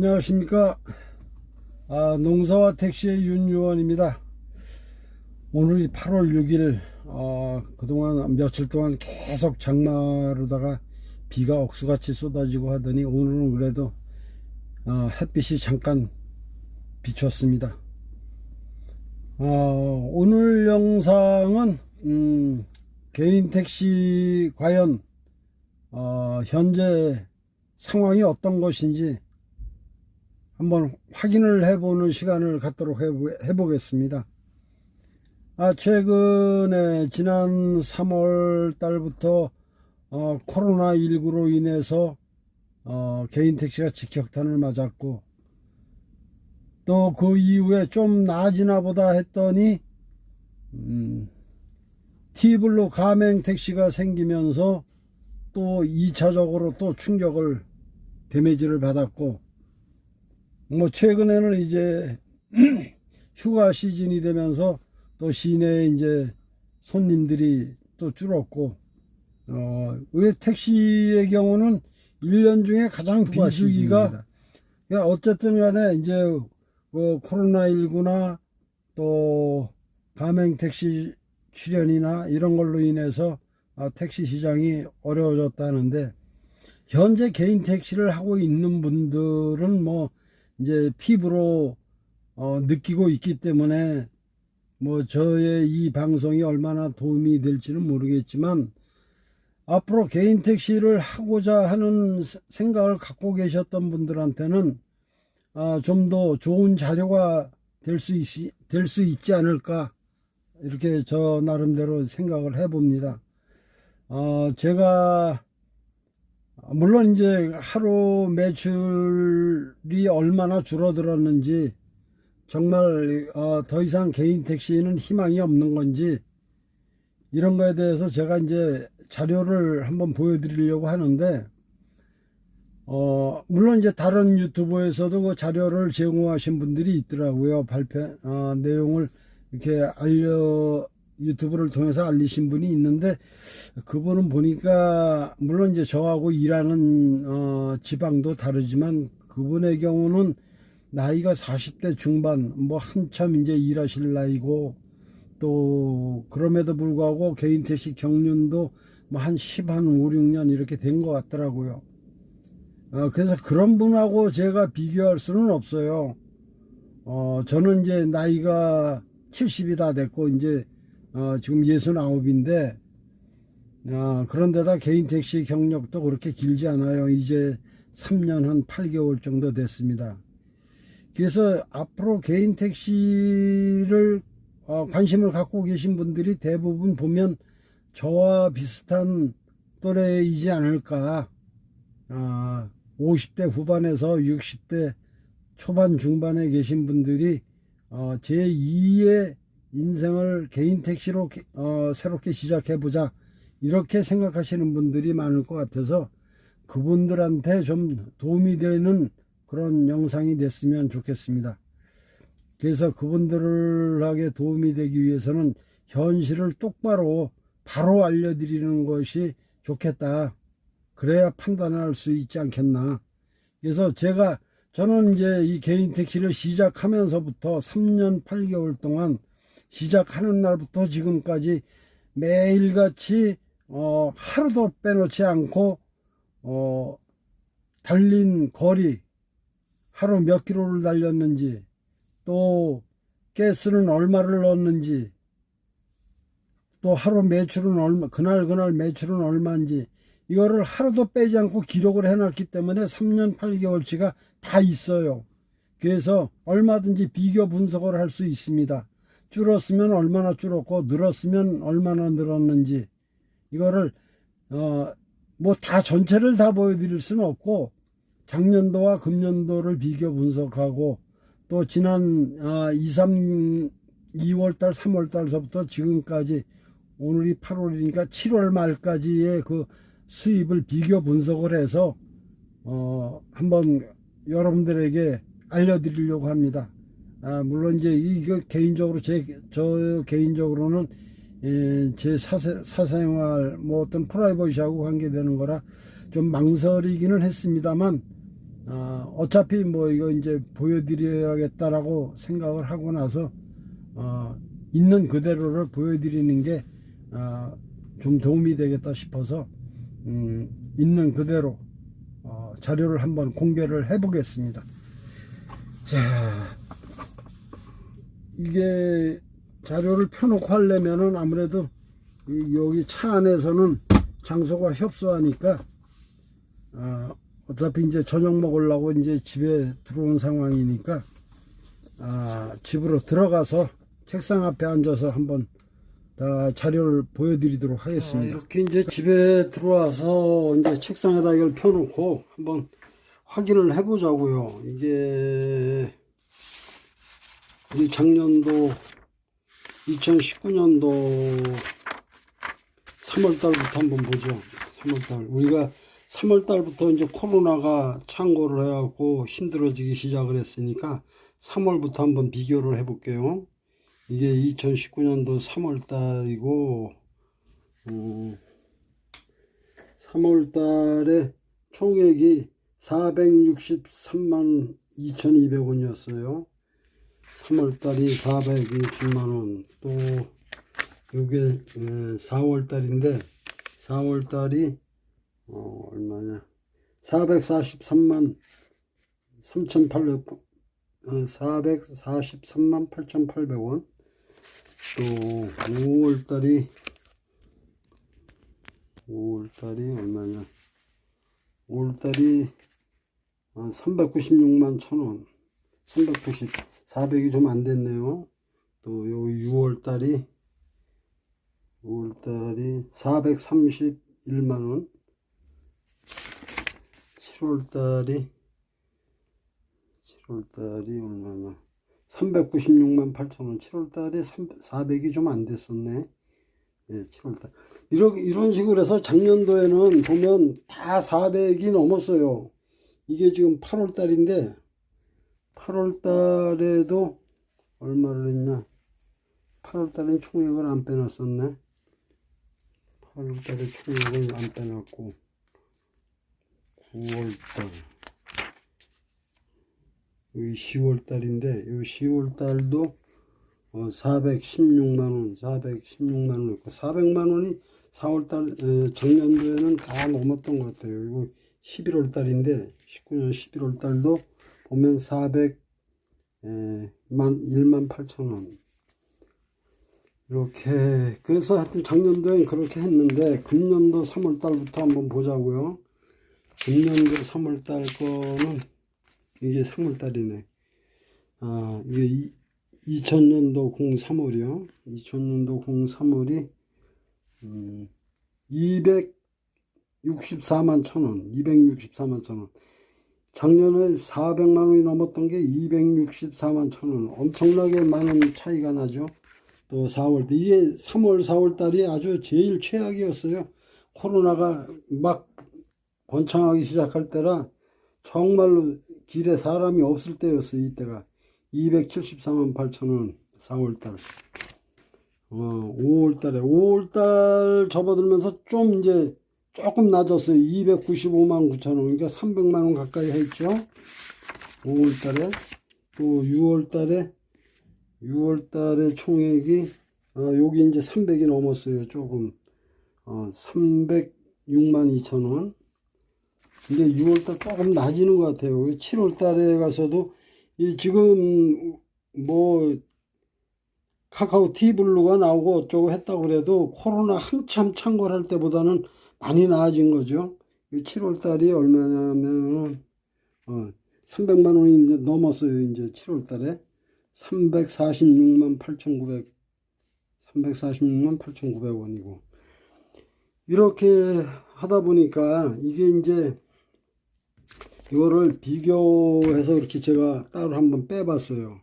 안녕하십니까. 농사와 택시의 윤유원입니다. 오늘이 8월 6일. 그동안 며칠 동안 계속 장마로다가 비가 억수같이 쏟아지고 하더니 오늘은 그래도 햇빛이 잠깐 비쳤습니다. 오늘 영상은 개인 택시 과연 현재 상황이 어떤 것인지 한번 확인을 해보는 시간을 갖도록 해보겠습니다. 최근에 지난 3월 달부터 코로나19로 인해서 개인 택시가 직격탄을 맞았고, 또 그 이후에 좀 나아지나 보다 했더니 T블루 가맹 택시가 생기면서 또 2차적으로 또 충격을 데미지를 받았고, 최근에는 이제 휴가 시즌이 되면서 또 시내에 이제 손님들이 또 줄었고, 우리 택시의 경우는 1년 중에 가장 비수기가, 어쨌든 간에 이제 코로나19나 또 가맹 택시 출연이나 이런 걸로 인해서 택시 시장이 어려워졌다는데, 현재 개인 택시를 하고 있는 분들은 이제 피부로 느끼고 있기 때문에 저의 이 방송이 얼마나 도움이 될지는 모르겠지만, 앞으로 개인 택시를 하고자 하는 생각을 갖고 계셨던 분들한테는 좀 더 좋은 자료가 될 수 있지 않을까, 이렇게 저 나름대로 생각을 해봅니다. 제가 물론 이제 하루 매출이 얼마나 줄어들었는지, 정말 더 이상 개인 택시는 희망이 없는 건지, 이런 거에 대해서 제가 이제 자료를 한번 보여드리려고 하는데, 물론 이제 다른 유튜브에서도 그 자료를 제공하신 분들이 있더라고요. 발표 내용을 이렇게 유튜브를 통해서 알리신 분이 있는데, 그분은 보니까 물론 이제 저하고 일하는 지방도 다르지만, 그분의 경우는 나이가 40대 중반, 한참 이제 일하실 나이고, 또 그럼에도 불구하고 개인 택시 경륜도 한 5, 6년 이렇게 된 것 같더라고요. 그래서 그런 분하고 제가 비교할 수는 없어요. 저는 이제 나이가 70이 다 됐고, 이제 지금 69인데, 그런데다 개인 택시 경력도 그렇게 길지 않아요. 이제 3년 한 8개월 정도 됐습니다. 그래서 앞으로 개인 택시를 관심을 갖고 계신 분들이 대부분 보면 저와 비슷한 또래이지 않을까. 50대 후반에서 60대 초반 중반에 계신 분들이 제2의 인생을 개인 택시로 새롭게 시작해보자, 이렇게 생각하시는 분들이 많을 것 같아서 그분들한테 좀 도움이 되는 그런 영상이 됐으면 좋겠습니다. 그래서 그분들에게 도움이 되기 위해서는 현실을 똑바로 바로 알려드리는 것이 좋겠다. 그래야 판단할 수 있지 않겠나. 그래서 저는 이제 이 개인 택시를 시작하면서부터 3년 8개월 동안, 시작하는 날부터 지금까지 매일같이 하루도 빼놓지 않고 달린 거리, 하루 몇 킬로를 달렸는지, 또 가스는 얼마를 넣었는지, 또 하루 매출은 그날 매출은 얼마인지, 이거를 하루도 빼지 않고 기록을 해놨기 때문에 3년 8개월치가 다 있어요. 그래서 얼마든지 비교 분석을 할 수 있습니다. 줄었으면 얼마나 줄었고 늘었으면 얼마나 늘었는지, 이거를 다 전체를 다 보여드릴 수는 없고, 작년도와 금년도를 비교 분석하고, 또 지난 2월달 3월달서부터 지금까지, 오늘이 8월이니까 7월 말까지의 그 수입을 비교 분석을 해서 한번 여러분들에게 알려드리려고 합니다. 물론 이제 이거 개인적으로 저 개인적으로는 제 사생활 어떤 프라이버시하고 관계되는 거라 좀 망설이기는 했습니다만, 어차피 뭐 이거 이제 보여드려야겠다라고 생각을 하고 나서 있는 그대로를 보여드리는 게 좀 도움이 되겠다 싶어서 있는 그대로 자료를 한번 공개를 해 보겠습니다. 자, 이게 자료를 펴놓고 하려면은 아무래도 여기 차 안에서는 장소가 협소하니까 어차피 이제 저녁 먹으려고 이제 집에 들어온 상황이니까 집으로 들어가서 책상 앞에 앉아서 한번 다 자료를 보여드리도록 하겠습니다. 이렇게 이제 집에 들어와서 이제 책상에다 이걸 펴놓고 한번 확인을 해보자고요. 이게 작년도 2019년도 3월달부터 한번 보죠. 3월달 우리가 3월달부터 이제 코로나가 창궐을 해갖고 힘들어지기 시작을 했으니까 3월부터 한번 비교를 해볼게요. 이게 2019년도 3월달이고 3월달에 총액이 463만 2,200원이었어요. 3월달이 460만원. 또 요게 4월달인데 4월달이 얼마냐 443만 3,800 443만 8,800원. 또 5월달이 얼마냐 5월달이 396만 1,000원. 400이 좀 안 됐네요. 또 요 6월달이 431만원. 7월달이 얼마냐 396만 8,000원. 7월달에 400이 좀 안 됐었네. 예, 7월달 이런 식으로 해서 작년도에는 보면 다 400이 넘었어요. 이게 지금 8월달인데 8월달에도 얼마를 했냐 8월달엔 총액을 안 빼놨었네. 8월달에 총액을 안 빼놨고 9월달 여기 10월달인데 이 10월달도 416만원 416만원 있고 400만원이 4월달 작년도에는 다 넘었던 것 같아요. 이거 11월달인데 19년 11월달도 보면 1만 8천원 이렇게. 그래서 하여튼 작년도엔 그렇게 했는데 금년도 3월달부터 한번 보자고요. 금년도 3월달 거는 이게 3월달이네. 이게 2000년도 03월이요. 2000년도 03월이 264만 1,000원. 264만 1,000원. 작년에 400만 원이 넘었던 게 264만 1,000원. 엄청나게 많은 차이가 나죠. 또 4월달 이게 3월 4월달이 아주 제일 최악이었어요. 코로나가 막 번창하기 시작할 때라 정말로 길에 사람이 없을 때였어요. 이때가 274만 8,000원. 4월달 5월달 접어들면서 좀 이제 조금 낮았어요. 295만 9천원. 그러니까 300만원 가까이 했죠. 5월달에. 또 6월달에 총액이 여기 이제 300이 넘었어요. 조금 306만 2천원. 근데 6월달 조금 낮이는 것 같아요. 7월달에 가서도 지금 뭐 카카오 티블루가 나오고 어쩌고 했다고 그래도 코로나 한참 창궐할 때보다는 많이 나아진 거죠. 7월달이 얼마냐면 300만 원이 넘었어요. 이제 7월달에 346만 8,900원이고 이렇게 하다 보니까 이게 이제 이거를 비교해서 이렇게 제가 따로 한번 빼봤어요.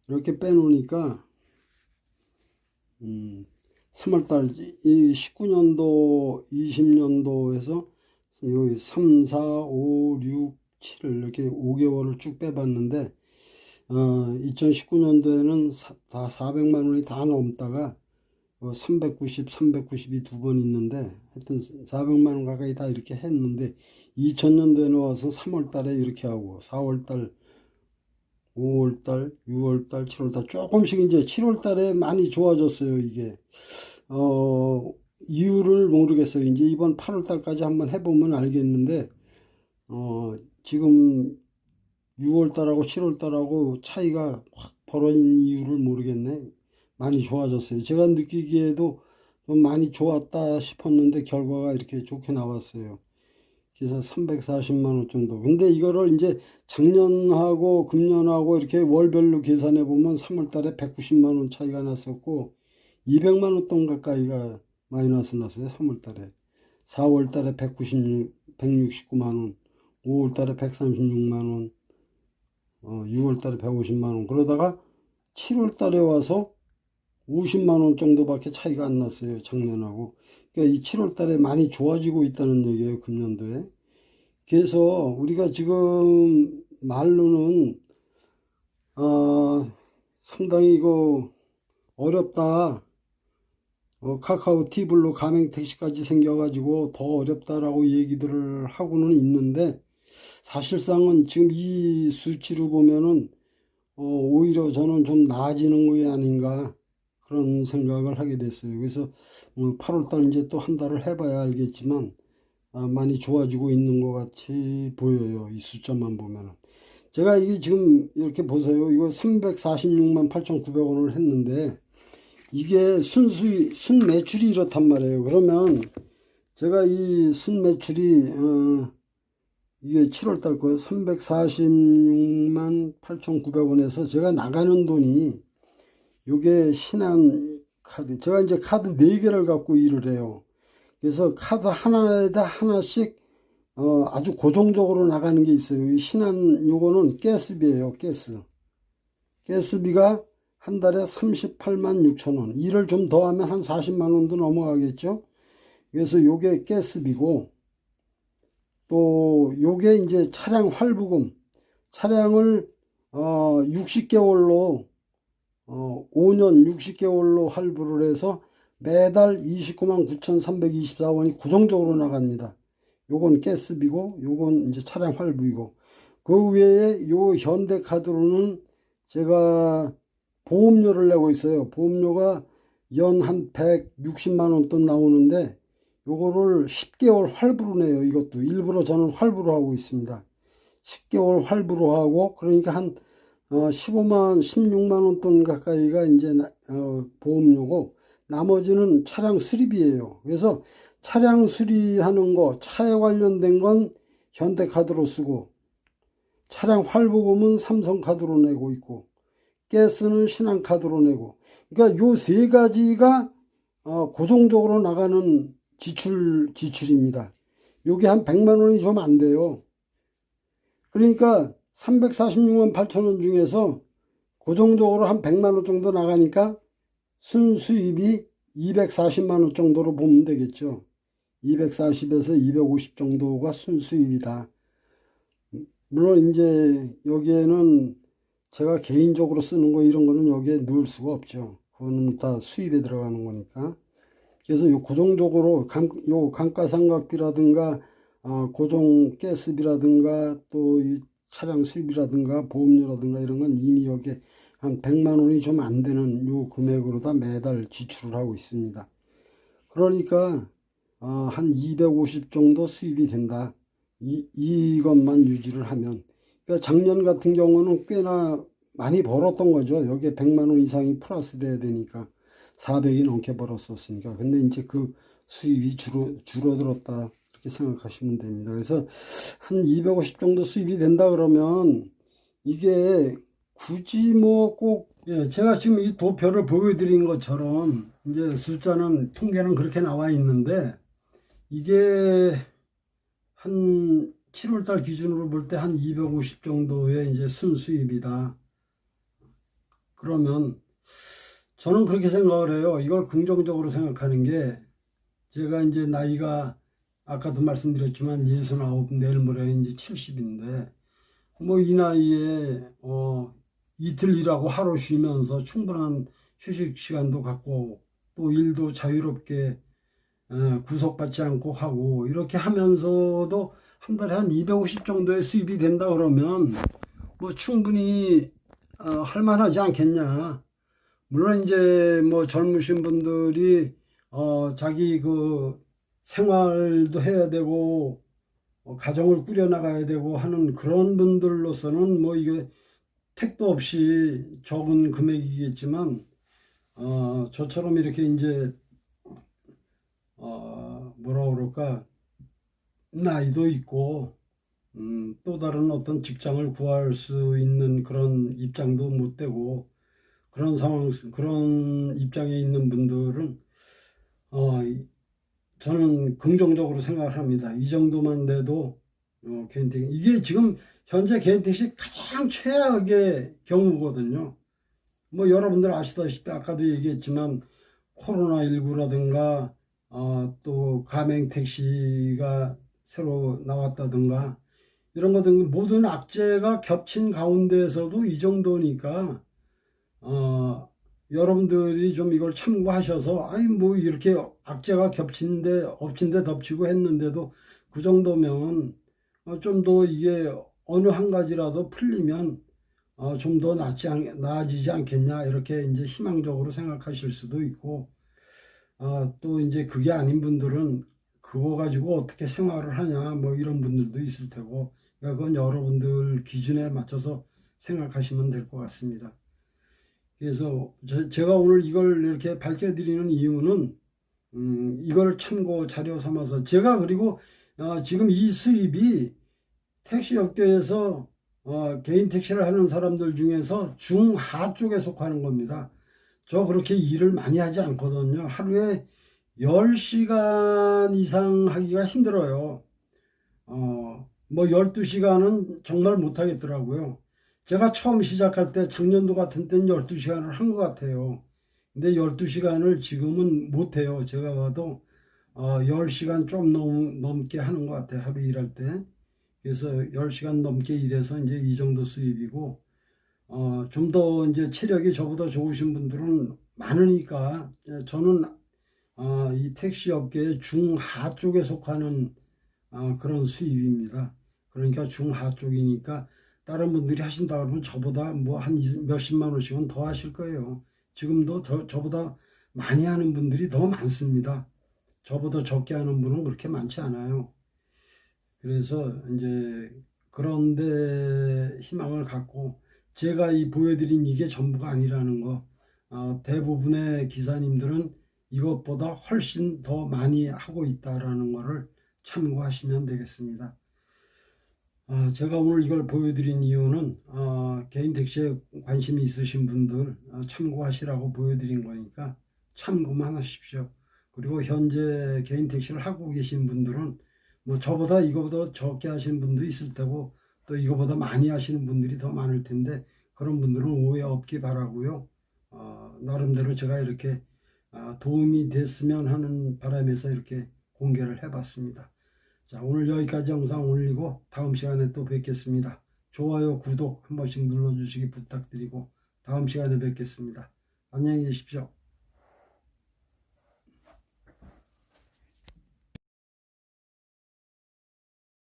이렇게 빼놓으니까 3월달 이 19년도 20년도에서 여기 3, 4, 5, 6, 7을 이렇게 5개월을 쭉 빼봤는데 2019년도에는 다 400만 원이 다 넘다가 390, 390이 두 번 있는데 하여튼 400만 원 가까이 다 이렇게 했는데 2000년도에 나와서 3월 달에 이렇게 하고 4월 달, 5월 달, 6월 달, 7월 달 조금씩 이제 7월 달에 많이 좋아졌어요, 이게. 어, 이유를 모르겠어요. 이제 이번 8월 달까지 한번 해보면 알겠는데 지금 6월 달하고 7월 달하고 차이가 확 벌어진 이유를 모르겠네. 많이 좋아졌어요. 제가 느끼기에도 좀 많이 좋았다 싶었는데 결과가 이렇게 좋게 나왔어요. 그래서 340만 원 정도. 근데 이거를 이제 작년하고 금년하고 이렇게 월별로 계산해 보면 3월 달에 190만 원 차이가 났었고 200만 원 돈 가까이가 마이너스 났어요. 3월 달에. 4월 달에 169만 원, 5월 달에 136만 원, 6월 달에 150만 원. 그러다가 7월 달에 와서 50만 원 정도밖에 차이가 안 났어요. 작년하고. 그러니까 이 7월 달에 많이 좋아지고 있다는 얘기예요. 금년도에. 그래서 우리가 지금 말로는 상당히 이거 어렵다. 카카오 티블로 가맹 택시까지 생겨가지고 더 어렵다라고 얘기들을 하고는 있는데 사실상은 지금 이 수치로 보면은 오히려 저는 좀 나아지는 게 아닌가 그런 생각을 하게 됐어요. 그래서 8월 달 이제 또 한 달을 해봐야 알겠지만 많이 좋아지고 있는 것 같이 보여요. 이 숫자만 보면은. 제가 이게 지금 이렇게 보세요. 이거 346만 8,900원을 했는데 이게 순 매출이 이렇단 말이에요. 그러면 제가 이 순 매출이 이게 7월 달 거예요. 346만 8,900원에서 제가 나가는 돈이 요게 신한 카드. 제가 이제 카드 4개를 갖고 일을 해요. 그래서 카드 하나에다 하나씩 아주 고정적으로 나가는 게 있어요. 이 신한 요거는 가스비예요. 가스비가 한 달에 38만 6천 원. 일을 좀 더 하면 한 40만 원도 넘어가겠죠. 그래서 요게 가스비고 또 요게 이제 차량 활부금. 차량을 60개월로 5년 60개월로 할부를 해서 매달 29만 9,324원이 고정적으로 나갑니다. 요건 가스비고 요건 이제 차량 활부이고 그 외에 요 현대카드로는 제가 보험료를 내고 있어요. 보험료가 연 한 160만 원 돈 나오는데 요거를 10개월 활부로 내요. 이것도 일부러 저는 활부로 하고 있습니다. 10개월 활부로 하고 그러니까 한 15만 16만 원 돈 가까이가 이제 보험료고 나머지는 차량 수리비예요. 그래서 차량 수리하는 거 차에 관련된 건 현대카드로 쓰고 차량 활부금은 삼성카드로 내고 있고 가스는 신한카드로 내고 그러니까 요 세 가지가 고정적으로 나가는 지출입니다. 요게 한 100만 원이 좀 안 돼요. 그러니까 346만 8천 원 중에서 고정적으로 한 100만 원 정도 나가니까 순수입이 240만 원 정도로 보면 되겠죠. 240에서 250 정도가 순수입이다. 물론 이제 여기에는 제가 개인적으로 쓰는 거 이런 거는 여기에 넣을 수가 없죠. 그거는 다 수입에 들어가는 거니까. 그래서 요 고정적으로 요 감가상각비라든가 고정 가스비라든가 또 이 차량 수입이라든가 보험료라든가 이런 건 이미 여기에 한 100만 원이 좀 안 되는 요 금액으로 다 매달 지출을 하고 있습니다. 그러니까 한 250 정도 수입이 된다. 이것만 유지를 하면. 그러니까 작년 같은 경우는 꽤나 많이 벌었던 거죠. 여기에 100만 원 이상이 플러스 돼야 되니까 400이 넘게 벌었었으니까. 근데 이제 그 수입이 줄어들었다. 이렇게 생각하시면 됩니다. 그래서 한 250 정도 수입이 된다 그러면 이게 굳이 뭐 꼭, 예, 제가 지금 이 도표를 보여드린 것처럼 이제 숫자는, 통계는 그렇게 나와 있는데 이게 한 7월 달 기준으로 볼 때 한 250 정도의 이제 순수입이다. 그러면 저는 그렇게 생각을 해요. 이걸 긍정적으로 생각하는 게 제가 이제 나이가 아까도 말씀드렸지만 69, 내일 모레는 이제 70인데 뭐 이 나이에 이틀 일하고 하루 쉬면서 충분한 휴식 시간도 갖고 또 일도 자유롭게 구속받지 않고 하고 이렇게 하면서도 한 달에 한 250 정도의 수입이 된다 그러면 뭐 충분히 할 만하지 않겠냐. 물론 이제 뭐 젊으신 분들이 자기 그 생활도 해야 되고 가정을 꾸려나가야 되고 하는 그런 분들로서는 뭐 이게 택도 없이 적은 금액이겠지만 저처럼 이렇게 이제 뭐라 그럴까 나이도 있고 또 다른 어떤 직장을 구할 수 있는 그런 입장도 못 되고 그런 상황 그런 입장에 있는 분들은 어, 저는 긍정적으로 생각을 합니다. 이 정도만 돼도 개인택시 이게 지금 현재 개인택시 가장 최악의 경우거든요. 뭐 여러분들 아시다시피 아까도 얘기했지만 코로나19라든가 또 가맹택시가 새로 나왔다든가 이런 것들 모든 악재가 겹친 가운데에서도 이 정도니까 여러분들이 좀 이걸 참고하셔서 아니 뭐 이렇게 악재가 겹친데 엎친데 덮치고 했는데도 그 정도면 좀 더 이게 어느 한 가지라도 풀리면 좀 더 나아지지 않겠냐 이렇게 이제 희망적으로 생각하실 수도 있고 또 이제 그게 아닌 분들은 그거 가지고 어떻게 생활을 하냐 뭐 이런 분들도 있을 테고 그러니까 그건 여러분들 기준에 맞춰서 생각하시면 될 것 같습니다. 그래서 제가 오늘 이걸 이렇게 밝혀드리는 이유는 이걸 참고 자료 삼아서 제가 그리고 지금 이 수입이 택시 업계에서 개인 택시를 하는 사람들 중에서 중하 쪽에 속하는 겁니다. 저 그렇게 일을 많이 하지 않거든요. 하루에 10시간 이상 하기가 힘들어요. 뭐 12시간은 정말 못 하겠더라고요. 제가 처음 시작할 때 작년도 같은 때는 12시간을 한 것 같아요. 근데 12시간을 지금은 못 해요. 제가 봐도 10시간 좀 넘게 하는 것 같아요. 하루 일할 때. 그래서 10시간 넘게 일해서 이제 이 정도 수입이고 좀 더 이제 체력이 저보다 좋으신 분들은 많으니까 저는 이 택시 업계의 중하 쪽에 속하는 그런 수입입니다. 그러니까 중하 쪽이니까 다른 분들이 하신다 그러면 저보다 뭐 한 몇십만 원씩은 더 하실 거예요. 지금도 저보다 많이 하는 분들이 더 많습니다. 저보다 적게 하는 분은 그렇게 많지 않아요. 그래서 이제 그런데 희망을 갖고 제가 이 보여드린 이게 전부가 아니라는 거 대부분의 기사님들은 이것보다 훨씬 더 많이 하고 있다라는 것을 참고하시면 되겠습니다. 제가 오늘 이걸 보여드린 이유는 개인 택시에 관심이 있으신 분들 참고하시라고 보여드린 거니까 참고만 하십시오. 그리고 현재 개인 택시를 하고 계신 분들은 뭐 저보다 이거보다 적게 하시는 분도 있을 테고 또 이거보다 많이 하시는 분들이 더 많을 텐데 그런 분들은 오해 없기 바라고요. 나름대로 제가 이렇게 도움이 됐으면 하는 바람에서 이렇게 공개를 해봤습니다. 자, 오늘 여기까지 영상 올리고 다음 시간에 또 뵙겠습니다. 좋아요, 구독 한 번씩 눌러주시기 부탁드리고 다음 시간에 뵙겠습니다. 안녕히 계십시오.